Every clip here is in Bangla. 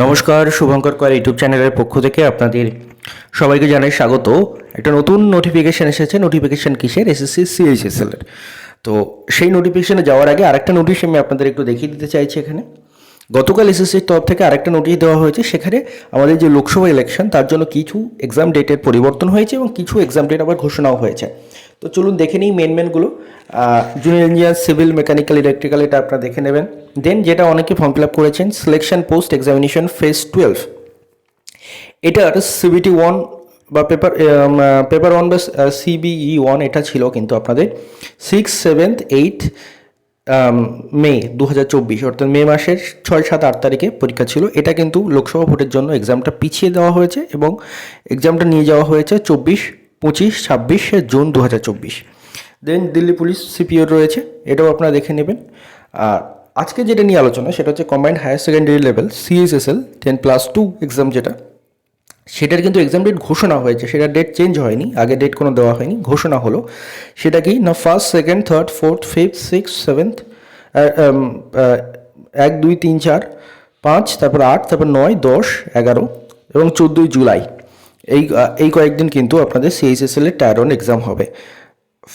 নমস্কার, শুভঙ্কর কর ইউটিউব চ্যানেলের পক্ষ থেকে আপনাদের সবাইকে জানাই স্বাগত। একটা নতুন নোটিফিকেশান এসেছে। নোটিফিকেশান কিসের? এসএসসি সিএইচএসএল এর। তো সেই নোটিফিকেশানে যাওয়ার আগে আরেকটা নোটিশ আমি আপনাদের একটু দেখিয়ে দিতে চাইছি। এখানে গতকাল এসএসসির তরফ থেকে আরেকটা নোটিশ দেওয়া হয়েছে। সেখানে আমাদের যে লোকসভা ইলেকশন তার জন্য কিছু এক্সাম ডেটের পরিবর্তন হয়েছে এবং কিছু এক্সাম ডেট আবার ঘোষণাও হয়েছে। তো চলুন দেখে নিই মেনগুলো। Junior engineer, civil, mechanical, electrical, এটা আপনারা দেখে নেবেন। দেন যেটা অনেকে ফর্ম ফিল আপ করেছেন, সিলেকশন পোস্ট এক্সামিনেশন ফেজ 12, এটার সিবিটি 1 বা পেপার 1 বা সিবিই 1 এটা ছিল কিন্তু আপনাদের 6, 7, 8 মে 2024, অর্থাৎ মে মাসের 6, 7, 8 তারিখে পরীক্ষা ছিল। এটা কিন্তু লোকসভা ভোটের জন্য এক্সামটা পিছিয়ে দেওয়া হয়েছে এবং এক্সামটা নিয়ে যাওয়া হয়েছে 24, 25, 26 জুন 2024। দেন দিল্লি পুলিশ সিপিও রয়েছে, এটাও আপনারা দেখে নেবেন। আর আজকে যেটা নিয়ে আলোচনা সেটা হচ্ছে combined higher secondary level CHSL 10+2 exam, যেটা সেটার কিন্তু এক্সাম ডেট ঘোষণা হয়েছে। সেটার ডেট চেঞ্জ হয়নি, আগে ডেট কোনো দেওয়া হয়নি, ঘোষণা হলো। সেটা কি না, 1, 2, 3, 4, 5, 6, 7, 1, 2, 3, 4, 5, তারপর 8, তারপর 9, 10, 11 এবং 14 জুলাই। এই কয়েকদিন কিন্তু আপনাদের সিএইচএসএল এর টায়ার 1 এক্সাম হবে।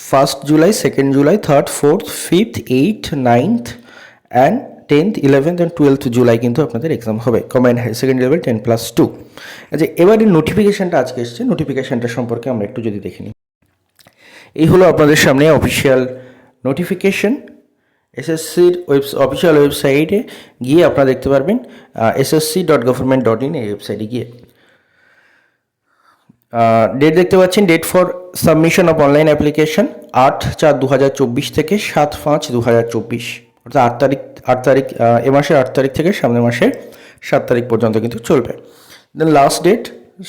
1 July, 2 July, 3, 4, 5, 8, 9 and 10th, 11th and 12th July কিন্তু আপনাদের এক্সাম হবে কম্বাইন্ড হায়ার সেকেন্ডারি লেভেল 10+2। আচ্ছা, এবারে নোটিফিকেশানটা আজকে এসছে। নোটিফিকেশানটা সম্পর্কে আমরা একটু যদি দেখে নিই। এই হলো আপনাদের সামনে অফিসিয়াল নোটিফিকেশান। এসএসসির অফিসিয়াল ওয়েবসাইটে গিয়ে আপনারা দেখতে পারবেন, ssc.government.in এই ওয়েবসাইটে গিয়ে ডেট দেখতে পাচ্ছেন। Date for submission of online application 8/4/2024 থেকে 7/5/2024, অর্থাৎ 8 তারিখ এ মাসের 8 তারিখ থেকে সামনের মাসের 7 তারিখ পর্যন্ত কিন্তু চলবে। দেন লাস্ট ডেট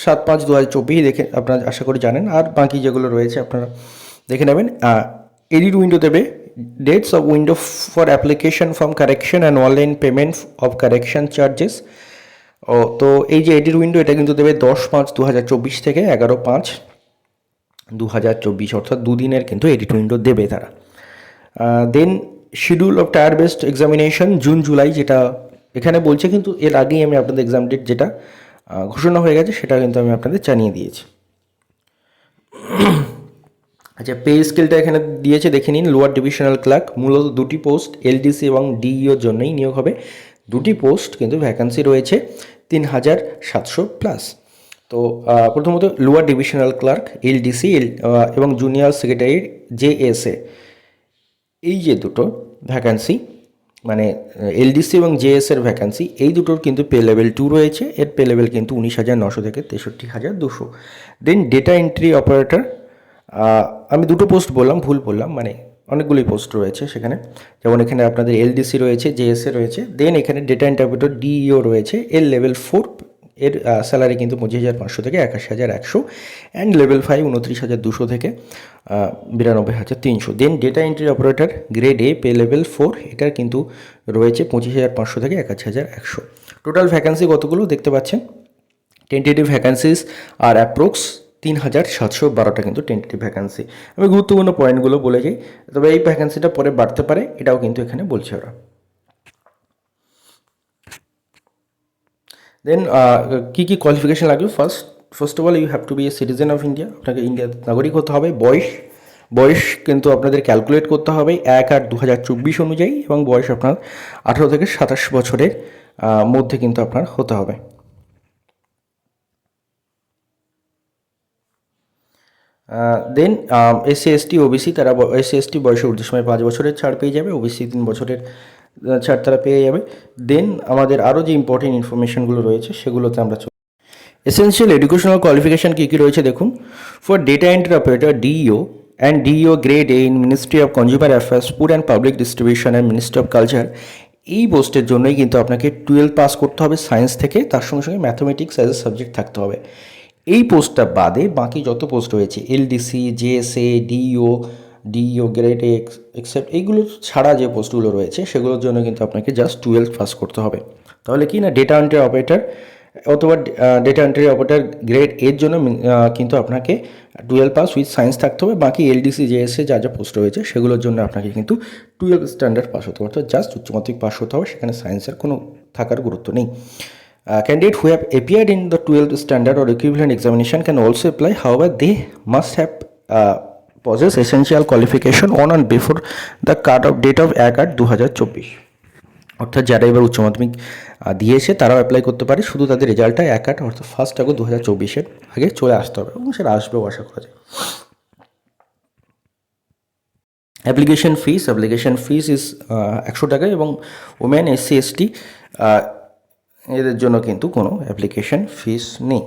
7/5/2024 দেখে আপনারা আশা করি জানেন। আর বাকি যেগুলো রয়েছে আপনারা দেখে নেবেন। এডিট উইন্ডো দেবে, dates of window for application from correction and online payment of correction charges. তো এই যে এডিট উইন্ডো, এটা কিন্তু দেবে 10/5/2024 থেকে 11/5/2024, অর্থাৎ দুদিনের কিন্তু এডিট উইন্ডো দেবে তারা। Then schedule of tier based examination June July, যেটা এখানে বলছে, কিন্তু এর আগেই আমি আপনাদের এক্সাম ডেট যেটা ঘোষণা হয়ে গেছে সেটা কিন্তু আমি আপনাদের জানিয়ে দিয়েছি। আচ্ছা, পে স্কেলটা এখানে দিয়েছে, দেখে নিন। লোয়ার ডিভিশনাল ক্লার্ক, মূলত 2টি পোস্ট এলডিসি এবং ডিইওর জন্যই নিয়োগ হবে। 2টি পোস্ট কিন্তু ভ্যাকান্সি রয়েছে 3700+। তো প্রথমত লোয়ার ডিভিশনাল ক্লার্ক এলডিসি এবং জুনিয়র সেক্রেটারি জেএসএ, এই যে দুটো ভ্যাকান্সি, মানে এলডিসি এবং জেএসের ভ্যাকান্সি, এই দুটোর কিন্তু পে লেভেল 2 রয়েছে। এর পে লেভেল কিন্তু 19,900 থেকে 63,200। দেন ডেটা এন্ট্রি অপারেটর, আমি দুটো পোস্ট বললাম, ভুল বললাম, মানে অনেকগুলি পোস্ট রয়েছে সেখানে। যেমন এখানে আপনাদের এলডিসি রয়েছে, জেএসএ রয়েছে। দেন এখানে ডেটা ইন্টারপ্রেটার ডিইও রয়েছে। এর লেভেল 4, এর স্যালারি কিন্তু 25,500 থেকে 81,100, অ্যান্ড লেভেল 5 29,200 থেকে 92,300। Then data entry operator grade A, pay level 4, এটার কিন্তু রয়েছে 25,500 থেকে 21,100। টোটাল ভ্যাকান্সি কতগুলো দেখতে পাচ্ছেন। টেন্টেটিভ ভ্যাকান্সিস আর অ্যাপ্রক্স 3,712টা কিন্তু টেন্টেটিভ ভ্যাকান্সি। আমি গুরুত্বপূর্ণ পয়েন্টগুলো বলে যাই, তবে এই ভ্যাকান্সিটা পরে বাড়তে পারে, এটাও কিন্তু এখানে বলছে ওরা। দেন কী কী কোয়ালিফিকেশান লাগবে? First of all you have to be a citizen of India, আপনাকে ইন্ডিয়ার নাগরিক হতে হবে। বয়স কিন্তু আপনাদের ক্যালকুলেট করতে হবে 1/8/2024 অনুযায়ী, এবং বয়স আপনার 18 থেকে 27 বছরের মধ্যে কিন্তু আপনার হতে হবে। দেন SC/ST OBC, তারা SC/ST বয়সে ঊর্ধ্বের সময় 5 বছরের ছাড় পেয়ে যাবে, ওবিসি 3 বছরের ছাড় তারা পেয়ে যাবে। দেন আমাদের আরও যে ইম্পর্টেন্ট ইনফরমেশনগুলো রয়েছে সেগুলোতে আমরা এসেনশিয়াল এডুকেশনাল কোয়ালিফিকেশান কী কী রয়েছে দেখুন। For data entry operator DEO and DEO grade A in ministry of consumer affairs, food and public distribution and ministry of culture, এই পোস্টের জন্যই কিন্তু আপনাকে 12 পাস করতে হবে সায়েন্স থেকে, তার সঙ্গে সঙ্গে ম্যাথমেটিক্স অ্যাজ এ সাবজেক্ট থাকতে হবে। এই পোস্টটা বাদে বাকি যত পোস্ট রয়েছে LDC, JSA, DEO grade A except, এইগুলো ছাড়া যে পোস্টগুলো রয়েছে সেগুলোর জন্য কিন্তু আপনাকে জাস্ট 12 পাস করতে হবে। তাহলে কি না, ডেটা এন্ট্রি অপারেটর অথবা ডেটা এন্ট্রি অপারেটর গ্রেড এর জন্য কিন্তু আপনাকে 12 পাস উইথ সায়েন্স থাকতে হবে। বাকি এলডিসি, জেএসএ যা যা পোস্ট রয়েছে সেগুলোর জন্য আপনাকে কিন্তু 12 স্ট্যান্ডার্ড পাস হতে হবে, অর্থাৎ জাস্ট উচ্চ মাধ্যমিক পাস হতে হবে, সেখানে সায়েন্সের কোনো থাকার গুরুত্ব নেই। Candidate who have appeared in the 12th standard or equivalent examination can also apply. However, they must have possess essential qualification on and before the cut of date of 1/8/2024. অর্থাৎ যারা এবার উচ্চ মাধ্যমিক দিয়েছে তারাও অ্যাপ্লাই করতে পারে, শুধু তাদের রেজাল্টটা 1/8 অর্থাৎ 1 আগস্ট 2024 আগে চলে আসতে হবে, এবং সেটা আসবেও আশা করা যায়। অ্যাপ্লিকেশন ফিস ইজ 100 টাকা, এবং ওমেন SC ST এদের জন্য কিন্তু কোনো অ্যাপ্লিকেশন ফিস নেই।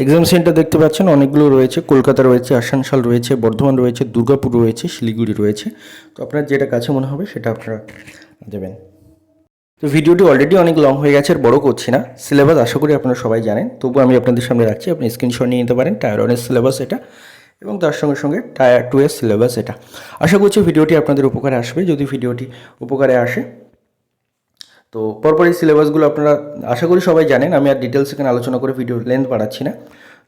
এক্সাম সেন্টার দেখতে পাচ্ছেন অনেকগুলো রয়েছে, কলকাতা রয়েছে, আসানসোল রয়েছে, বর্ধমান রয়েছে, দুর্গাপুর রয়েছে, শিলিগুড়ি রয়েছে। তো আপনার যেটা কাছে মনে হবে সেটা আপনারা দেবেন। তো ভিডিওটি অলরেডি অনেক লং হয়ে গেছে, আর বড় করছি না। সিলেবাস আশা করি আপনারা সবাই জানেন, তবু আমি আপনাদের সামনে রাখছি, আপনি স্ক্রিনশট নিয়ে নিতে পারেন। টায়ার 1-এর সিলেবাস এটা, এবং তার সঙ্গে সঙ্গে টায়ার 2-এর সিলেবাস এটা। আশা করছি ভিডিওটি আপনাদের উপকারে আসবে। যদি ভিডিওটি উপকারে আসে তো পরপর এই সিলেবাসগুলো আপনারা আশা করি সবাই জানেন, আমি আর ডিটেলস এখানে আলোচনা করে ভিডিও লেন্থ বাড়াচ্ছি না।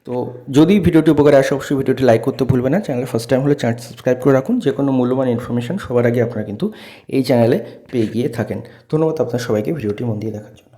তো যদি ভিডিওটি উপকারে আসে অবশ্যই ভিডিওটি লাইক করতে ভুলবেন না। চ্যানেলে ফার্স্ট টাইম হলে চ্যানেল সাবস্ক্রাইব করে রাখুন, যে কোনো মূল্যবান ইনফরমেশন সবার আগে আপনারা কিন্তু এই চ্যানেলে পেয়ে গিয়ে থাকেন। ধন্যবাদ আপনার সবাইকে ভিডিওটি মন দিয়ে দেখার জন্য।